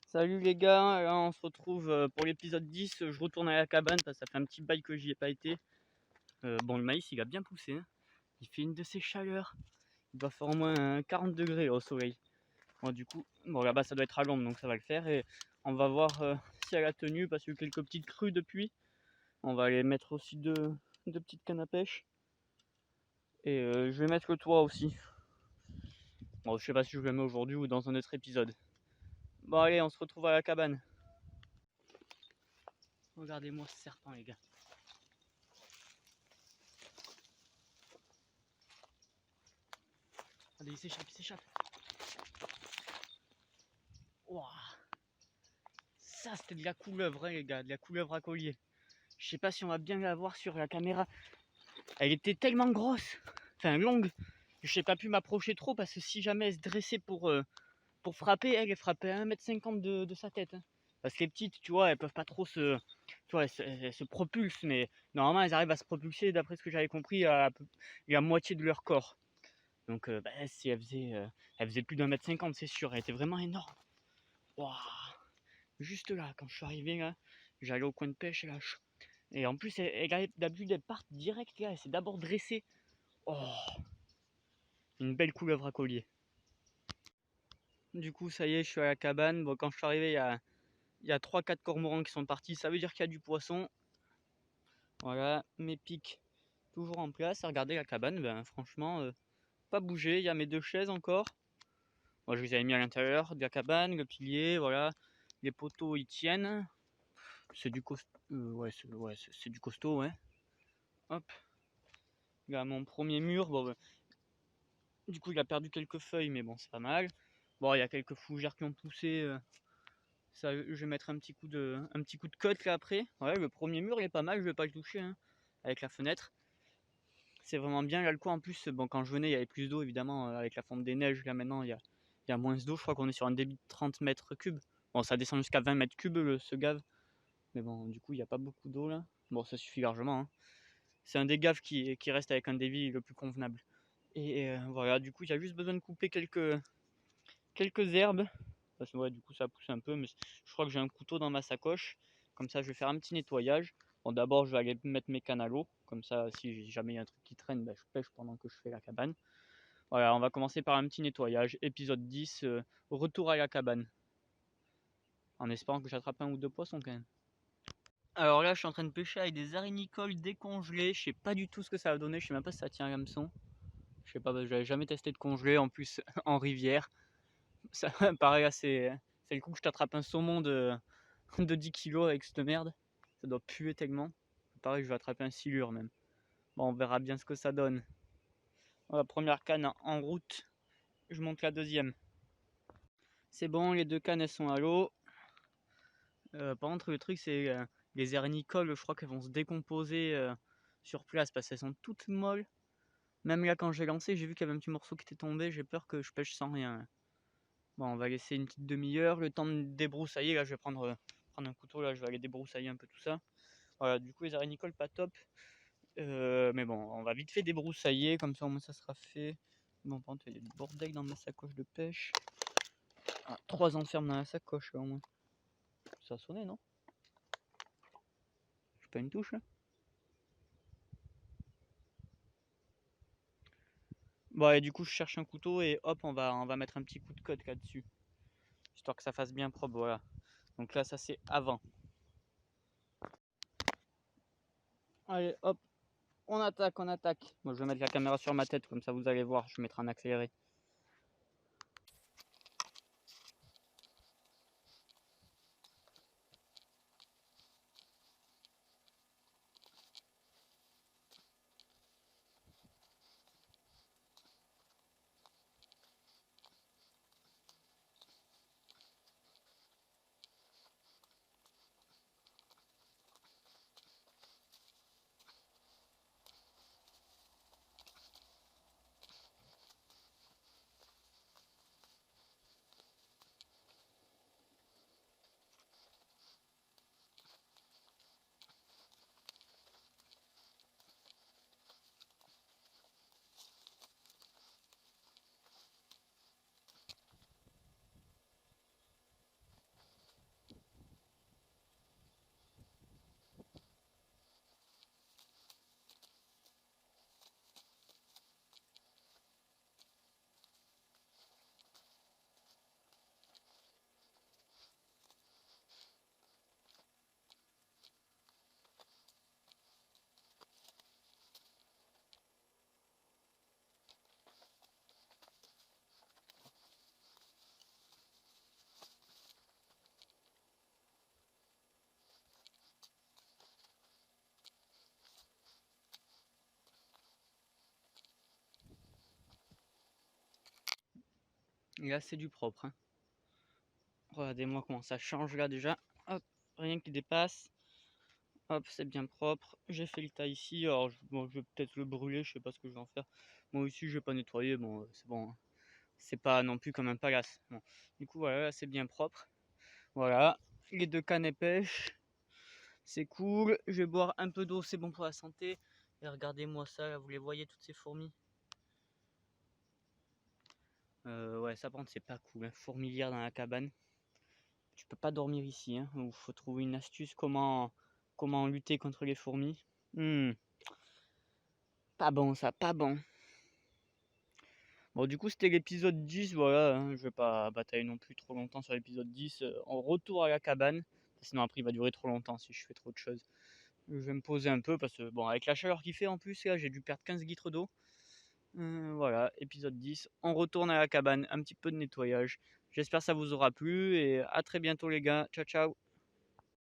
Salut les gars, là on se retrouve pour l'épisode 10. Je retourne à la cabane parce que ça fait un petit bail que j'y ai pas été. Bon, le maïs il a bien poussé, hein. Il fait une de ces chaleurs. Il doit faire au moins 40 degrés au soleil. Bon, du coup, bon là-bas ça doit être à l'ombre donc ça va le faire. Et on va voir si elle a tenu parce qu'il y a eu quelques petites crues depuis. On va aller mettre aussi deux petites cannes à pêche. Et je vais mettre le toit aussi. Bon, je sais pas si je le mets aujourd'hui ou dans un autre épisode. Bon, allez, on se retrouve à la cabane. Regardez-moi ce serpent, les gars. Allez, il s'échappe, il s'échappe. Ouah. Ça, c'était de la couleuvre, hein, les gars, de la couleuvre à collier. Je sais pas si on va bien la voir sur la caméra. Elle était tellement grosse, enfin longue, que j'ai pas pu m'approcher trop parce que si jamais elle se dressait pour frapper, elle frappait à 1,50 m de sa tête, hein. Parce que les petites, tu vois, elles peuvent pas trop se. Tu vois, elles se propulsent, mais normalement, elles arrivent à se propulser, d'après ce que j'avais compris, à la moitié de leur corps. Donc, bah, si elle faisait plus d'1,50 m, c'est sûr. Elle était vraiment énorme. Waouh. Juste là, quand je suis arrivé, là, j'allais au coin de pêche, là. Et en plus, d'habitude, elle part direct, là. Elle s'est d'abord dressée. Oh, une belle couleuvre à collier. Du coup, ça y est, je suis à la cabane. Bon, quand je suis arrivé, il y a 3-4 cormorans qui sont partis. Ça veut dire qu'il y a du poisson. Voilà, mes pics toujours en place. Regardez la cabane, ben, franchement, pas bougé. Il y a mes deux chaises encore. Moi, je les avais mis à l'intérieur de la cabane, le pilier, voilà. Les poteaux, ils tiennent. C'est du costaud. C'est du costaud, ouais. Hop. Là, mon premier mur. Bon, ben, du coup, il a perdu quelques feuilles, mais bon, c'est pas mal. Bon, il y a quelques fougères qui ont poussé. Ça, je vais mettre un petit coup de cote là après. Ouais, le premier mur, il est pas mal. Je vais pas le toucher, hein, avec la fenêtre. C'est vraiment bien. Là, le coin en plus, bon, quand je venais, il y avait plus d'eau, évidemment, avec la fonte des neiges. Là, maintenant, il y a moins d'eau. Je crois qu'on est sur un débit de 30 mètres cubes. Bon, ça descend jusqu'à 20 mètres cubes, ce gave. Mais bon, du coup, il n'y a pas beaucoup d'eau là. Bon, ça suffit largement, hein. C'est un des gaves qui reste avec un débit le plus convenable. Et voilà, du coup, il y a juste besoin de couper quelques herbes. Parce que ouais, du coup, ça pousse un peu. Mais je crois que j'ai un couteau dans ma sacoche. Comme ça, je vais faire un petit nettoyage. Bon, d'abord, je vais aller mettre mes cannes à l'eau. Comme ça, si jamais il y a un truc qui traîne, ben, je pêche pendant que je fais la cabane. Voilà, on va commencer par un petit nettoyage. Épisode 10, retour à la cabane. En espérant que j'attrape un ou deux poissons quand même. Alors là, je suis en train de pêcher avec des arinicoles décongelées. Je sais pas du tout ce que ça va donner. Je sais même pas si ça tient un hameçon. Je sais pas, j'avais jamais testé de congeler. En plus, en rivière. Ça paraît assez. C'est le coup que je t'attrape un saumon de 10 kilos avec cette merde. Ça doit puer tellement. Pareil, je vais attraper un silure même. Bon, on verra bien ce que ça donne. La première canne en route. Je monte la deuxième. C'est bon, les deux cannes elles sont à l'eau. Par contre, le truc c'est les hernicoles, je crois qu'elles vont se décomposer sur place parce qu'elles sont toutes molles. Même là, quand j'ai lancé, j'ai vu qu'il y avait un petit morceau qui était tombé. J'ai peur que je pêche sans rien. Bon, on va laisser une petite demi-heure, le temps de débroussailler. Là, je vais prendre un couteau, là, je vais aller débroussailler un peu tout ça. Voilà, du coup, les arinicoles, pas top. Mais bon, on va vite fait débroussailler, comme ça au moins ça sera fait. Bon, par contre, il y a du bordel dans ma sacoche de pêche. Ah, 3 enfermes dans la sacoche, là, au moins. Ça a sonné, non? J'ai pas une touche, là? Bon, et du coup, je cherche un couteau et hop, on va mettre un petit coup de cote là-dessus. Histoire que ça fasse bien propre, voilà. Donc là, ça c'est avant. Allez, hop, on attaque, on attaque. Moi, je vais mettre la caméra sur ma tête, comme ça vous allez voir. Je vais mettre un accéléré. Et là, c'est du propre, hein. Regardez-moi comment ça change là déjà. Hop, rien qui dépasse. Hop, c'est bien propre. J'ai fait le tas ici. Alors, bon, je vais peut-être le brûler, je sais pas ce que je vais en faire. Moi ici, je vais pas nettoyer. Bon, c'est bon, hein. C'est pas non plus comme un palace. Bon. Du coup, voilà, là, c'est bien propre. Voilà, les 2 cannes pêche. C'est cool. Je vais boire un peu d'eau, c'est bon pour la santé. Et regardez-moi ça, là, vous les voyez, toutes ces fourmis. Ouais, ça par contre, c'est pas cool, hein. Fourmilière dans la cabane. Tu peux pas dormir ici, hein. Il faut trouver une astuce comment lutter contre les fourmis. Pas bon ça, pas bon. Bon, du coup, c'était l'épisode 10, voilà, hein. Je vais pas batailler non plus trop longtemps sur l'épisode 10. En retour à la cabane. Sinon, après, il va durer trop longtemps si je fais trop de choses. Je vais me poser un peu parce que, bon, avec la chaleur qu'il fait en plus, là, j'ai dû perdre 15 litres d'eau. Voilà, épisode 10. On retourne à la cabane, un petit peu de nettoyage. J'espère que ça vous aura plu et à très bientôt les gars. Ciao ciao.